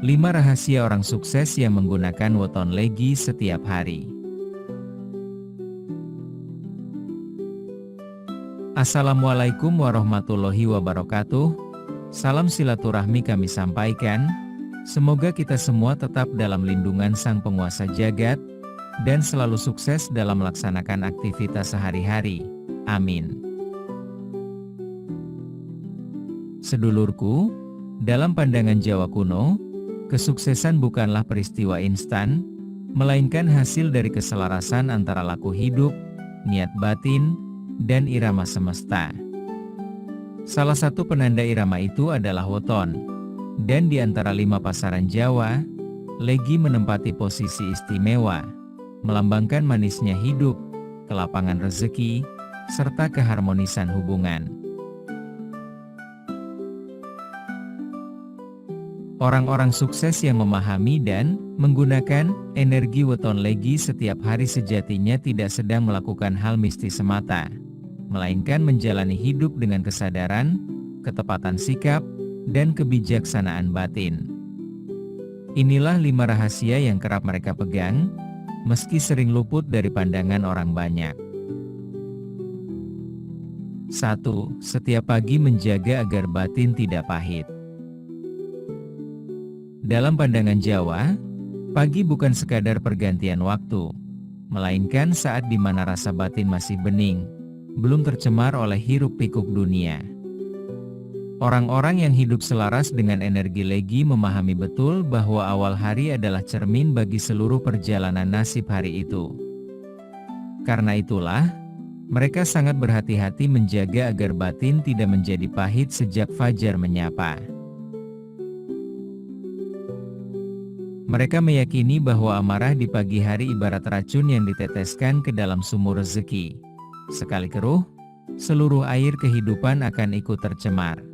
5 rahasia orang sukses yang menggunakan weton legi setiap hari. Assalamualaikum warahmatullahi wabarakatuh. Salam silaturahmi kami sampaikan. Semoga kita semua tetap dalam lindungan Sang Penguasa Jagat dan selalu sukses dalam melaksanakan aktivitas sehari-hari. Amin. Sedulurku, dalam pandangan Jawa kuno, kesuksesan bukanlah peristiwa instan, melainkan hasil dari keselarasan antara laku hidup, niat batin, dan irama semesta. Salah satu penanda irama itu adalah weton, dan di antara 5 pasaran Jawa, legi menempati posisi istimewa, melambangkan manisnya hidup, kelapangan rezeki, serta keharmonisan hubungan. Orang-orang sukses yang memahami dan menggunakan energi weton legi setiap hari sejatinya tidak sedang melakukan hal mistis semata, melainkan menjalani hidup dengan kesadaran, ketepatan sikap, dan kebijaksanaan batin. Inilah 5 rahasia yang kerap mereka pegang, meski sering luput dari pandangan orang banyak. 1. Setiap pagi menjaga agar batin tidak pahit. Dalam pandangan Jawa, pagi bukan sekadar pergantian waktu, melainkan saat di mana rasa batin masih bening, belum tercemar oleh hiruk-pikuk dunia. Orang-orang yang hidup selaras dengan energi legi memahami betul bahwa awal hari adalah cermin bagi seluruh perjalanan nasib hari itu. Karena itulah, mereka sangat berhati-hati menjaga agar batin tidak menjadi pahit sejak fajar menyapa. Mereka meyakini bahwa amarah di pagi hari ibarat racun yang diteteskan ke dalam sumur rezeki. Sekali keruh, seluruh air kehidupan akan ikut tercemar.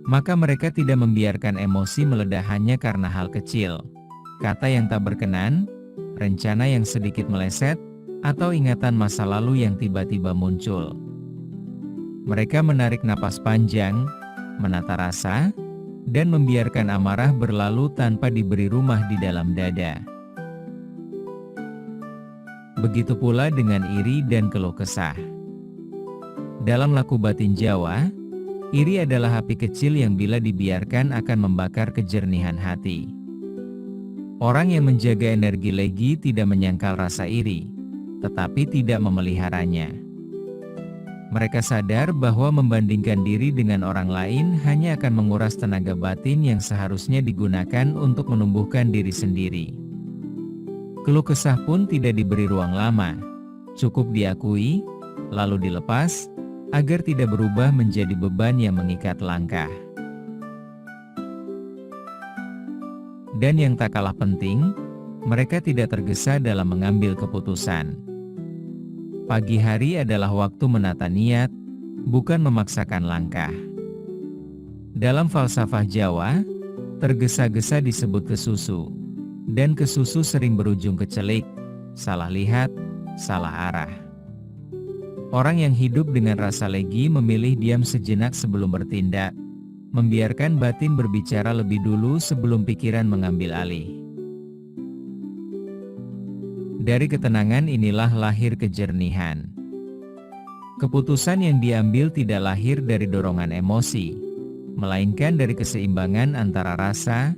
Maka mereka tidak membiarkan emosi meledak hanya karena hal kecil, kata yang tak berkenan, rencana yang sedikit meleset, atau ingatan masa lalu yang tiba-tiba muncul. Mereka menarik napas panjang, menata rasa, dan membiarkan amarah berlalu tanpa diberi rumah di dalam dada. Begitu pula dengan iri dan keluh kesah. Dalam laku batin Jawa, iri adalah api kecil yang bila dibiarkan akan membakar kejernihan hati. Orang yang menjaga energi legi tidak menyangkal rasa iri, tetapi tidak memeliharanya. Mereka sadar bahwa membandingkan diri dengan orang lain hanya akan menguras tenaga batin yang seharusnya digunakan untuk menumbuhkan diri sendiri. Keluh kesah pun tidak diberi ruang lama, cukup diakui, lalu dilepas, agar tidak berubah menjadi beban yang mengikat langkah. Dan yang tak kalah penting, mereka tidak tergesa dalam mengambil keputusan. Pagi hari adalah waktu menata niat, bukan memaksakan langkah. Dalam falsafah Jawa, tergesa-gesa disebut kesusu, dan kesusu sering berujung kecelik, salah lihat, salah arah. Orang yang hidup dengan rasa legi memilih diam sejenak sebelum bertindak, membiarkan batin berbicara lebih dulu sebelum pikiran mengambil alih. Dari ketenangan inilah lahir kejernihan. Keputusan yang diambil tidak lahir dari dorongan emosi, melainkan dari keseimbangan antara rasa,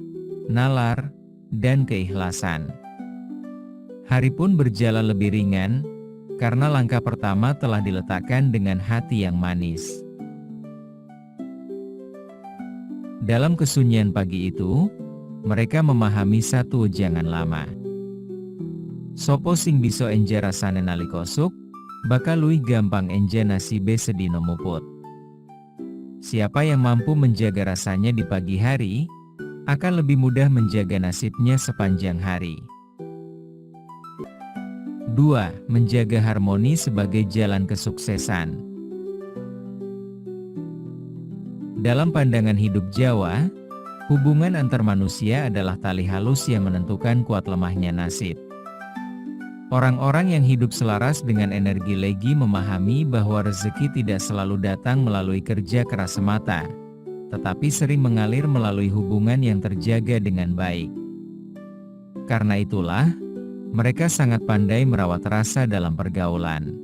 nalar, dan keikhlasan. Hari pun berjalan lebih ringan, karena langkah pertama telah diletakkan dengan hati yang manis. Dalam kesunyian pagi itu, mereka memahami satu ujangan lama. Sopo sing bisa enja rasane nalika esuk, bakal luwih gampang enja nasibe sedina muput. Siapa yang mampu menjaga rasanya di pagi hari, akan lebih mudah menjaga nasibnya sepanjang hari. 2. Menjaga harmoni sebagai jalan kesuksesan. Dalam pandangan hidup Jawa, hubungan antar manusia adalah tali halus yang menentukan kuat lemahnya nasib. Orang-orang yang hidup selaras dengan energi legi memahami bahwa rezeki tidak selalu datang melalui kerja keras semata, tetapi sering mengalir melalui hubungan yang terjaga dengan baik. Karena itulah, mereka sangat pandai merawat rasa dalam pergaulan.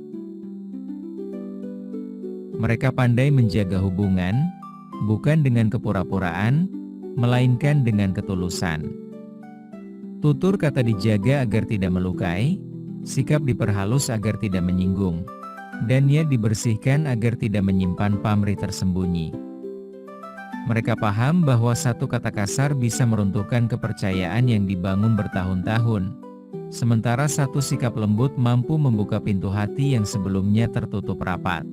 Mereka pandai menjaga hubungan, bukan dengan kepura-puraan, melainkan dengan ketulusan. Tutur kata dijaga agar tidak melukai, sikap diperhalus agar tidak menyinggung, dan niat dibersihkan agar tidak menyimpan pamrih tersembunyi. Mereka paham bahwa satu kata kasar bisa meruntuhkan kepercayaan yang dibangun bertahun-tahun, sementara satu sikap lembut mampu membuka pintu hati yang sebelumnya tertutup rapat.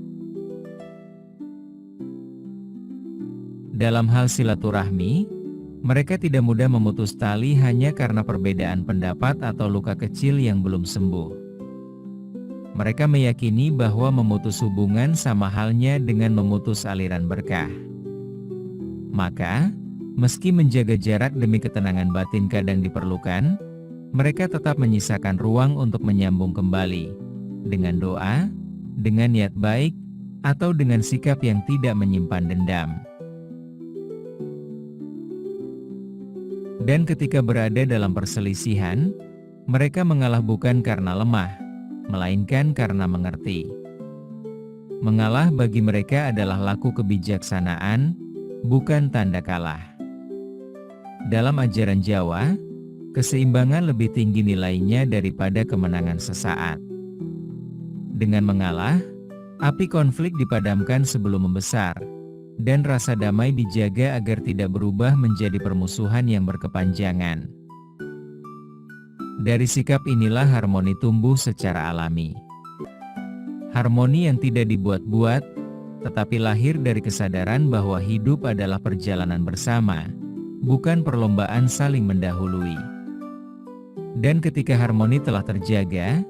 Dalam hal silaturahmi, mereka tidak mudah memutus tali hanya karena perbedaan pendapat atau luka kecil yang belum sembuh. Mereka meyakini bahwa memutus hubungan sama halnya dengan memutus aliran berkah. Maka, meski menjaga jarak demi ketenangan batin kadang diperlukan, mereka tetap menyisakan ruang untuk menyambung kembali, dengan doa, dengan niat baik, atau dengan sikap yang tidak menyimpan dendam. Dan ketika berada dalam perselisihan, mereka mengalah bukan karena lemah, melainkan karena mengerti. Mengalah bagi mereka adalah laku kebijaksanaan, bukan tanda kalah. Dalam ajaran Jawa, keseimbangan lebih tinggi nilainya daripada kemenangan sesaat. Dengan mengalah, api konflik dipadamkan sebelum membesar, dan rasa damai dijaga agar tidak berubah menjadi permusuhan yang berkepanjangan. Dari sikap inilah harmoni tumbuh secara alami. Harmoni yang tidak dibuat-buat, tetapi lahir dari kesadaran bahwa hidup adalah perjalanan bersama, bukan perlombaan saling mendahului. Dan ketika harmoni telah terjaga,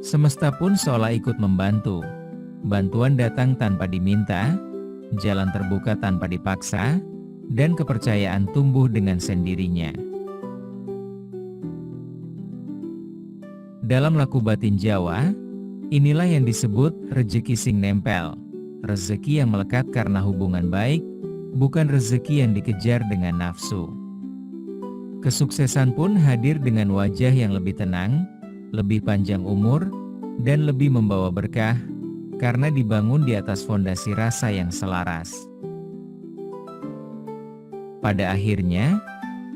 semesta pun seolah ikut membantu. Bantuan datang tanpa diminta, jalan terbuka tanpa dipaksa, dan kepercayaan tumbuh dengan sendirinya. Dalam laku batin Jawa, inilah yang disebut rezeki sing nempel, rezeki yang melekat karena hubungan baik, bukan rezeki yang dikejar dengan nafsu. Kesuksesan pun hadir dengan wajah yang lebih tenang, lebih panjang umur, dan lebih membawa berkah, karena dibangun di atas fondasi rasa yang selaras. Pada akhirnya,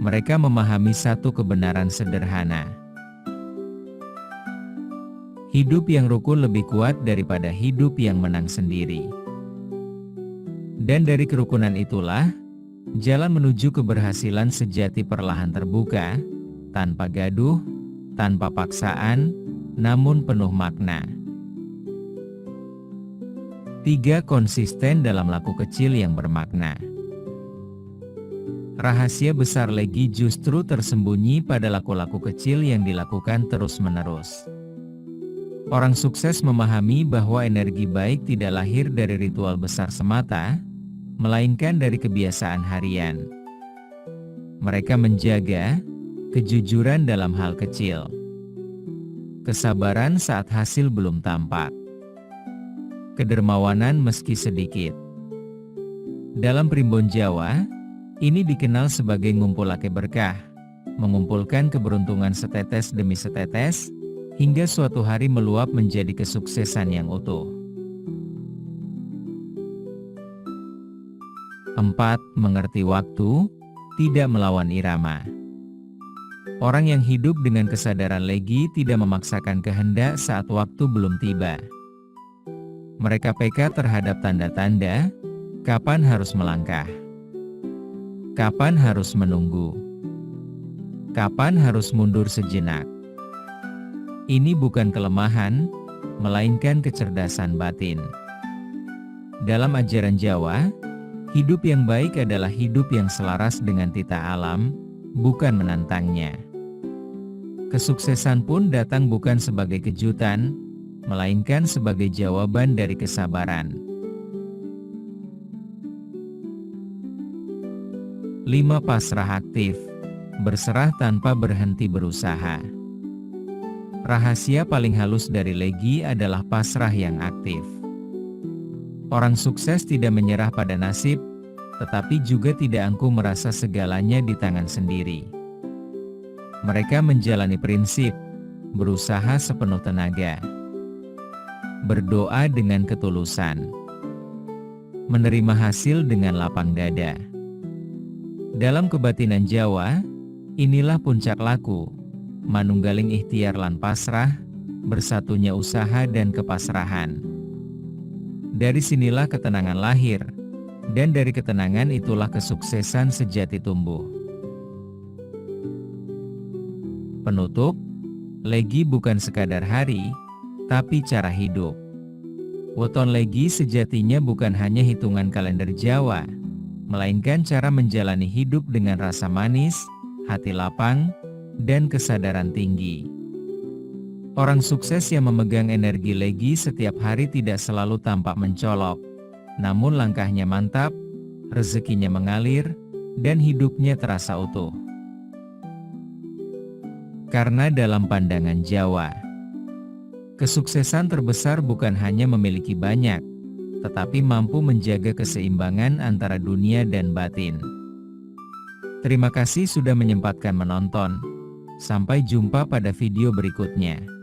mereka memahami satu kebenaran sederhana. Hidup yang rukun lebih kuat daripada hidup yang menang sendiri. Dan dari kerukunan itulah, jalan menuju keberhasilan sejati perlahan terbuka, tanpa gaduh, tanpa paksaan, namun penuh makna. 3. Konsisten dalam laku kecil yang bermakna. Rahasia besar Legi justru tersembunyi pada laku-laku kecil yang dilakukan terus-menerus. Orang sukses memahami bahwa energi baik tidak lahir dari ritual besar semata, melainkan dari kebiasaan harian. Mereka menjaga kejujuran dalam hal kecil, kesabaran saat hasil belum tampak, kedermawanan meski sedikit. Dalam primbon Jawa, ini dikenal sebagai ngumpulake berkah, mengumpulkan keberuntungan setetes demi setetes, hingga suatu hari meluap menjadi kesuksesan yang utuh. 4. Mengerti waktu, tidak melawan irama. Orang yang hidup dengan kesadaran Legi tidak memaksakan kehendak saat waktu belum tiba. Mereka peka terhadap tanda-tanda, kapan harus melangkah, kapan harus menunggu, kapan harus mundur sejenak. Ini bukan kelemahan, melainkan kecerdasan batin. Dalam ajaran Jawa, hidup yang baik adalah hidup yang selaras dengan titah alam, bukan menantangnya. Kesuksesan pun datang bukan sebagai kejutan, melainkan sebagai jawaban dari kesabaran. 5. Pasrah aktif, berserah tanpa berhenti berusaha. Rahasia paling halus dari Legi adalah pasrah yang aktif. Orang sukses tidak menyerah pada nasib, tetapi juga tidak angkuh merasa segalanya di tangan sendiri. Mereka menjalani prinsip, berusaha sepenuh tenaga, berdoa dengan ketulusan, menerima hasil dengan lapang dada. Dalam kebatinan Jawa, inilah puncak laku, manunggaling ikhtiar lan pasrah, bersatunya usaha dan kepasrahan. Dari sinilah ketenangan lahir, dan dari ketenangan itulah kesuksesan sejati tumbuh. Penutup, Legi bukan sekadar hari, tapi cara hidup. Weton Legi sejatinya bukan hanya hitungan kalender Jawa, melainkan cara menjalani hidup dengan rasa manis, hati lapang, dan kesadaran tinggi. Orang sukses yang memegang energi Legi setiap hari tidak selalu tampak mencolok, namun langkahnya mantap, rezekinya mengalir, dan hidupnya terasa utuh. Karena dalam pandangan Jawa, kesuksesan terbesar bukan hanya memiliki banyak, tetapi mampu menjaga keseimbangan antara dunia dan batin. Terima kasih sudah menyempatkan menonton. Sampai jumpa pada video berikutnya.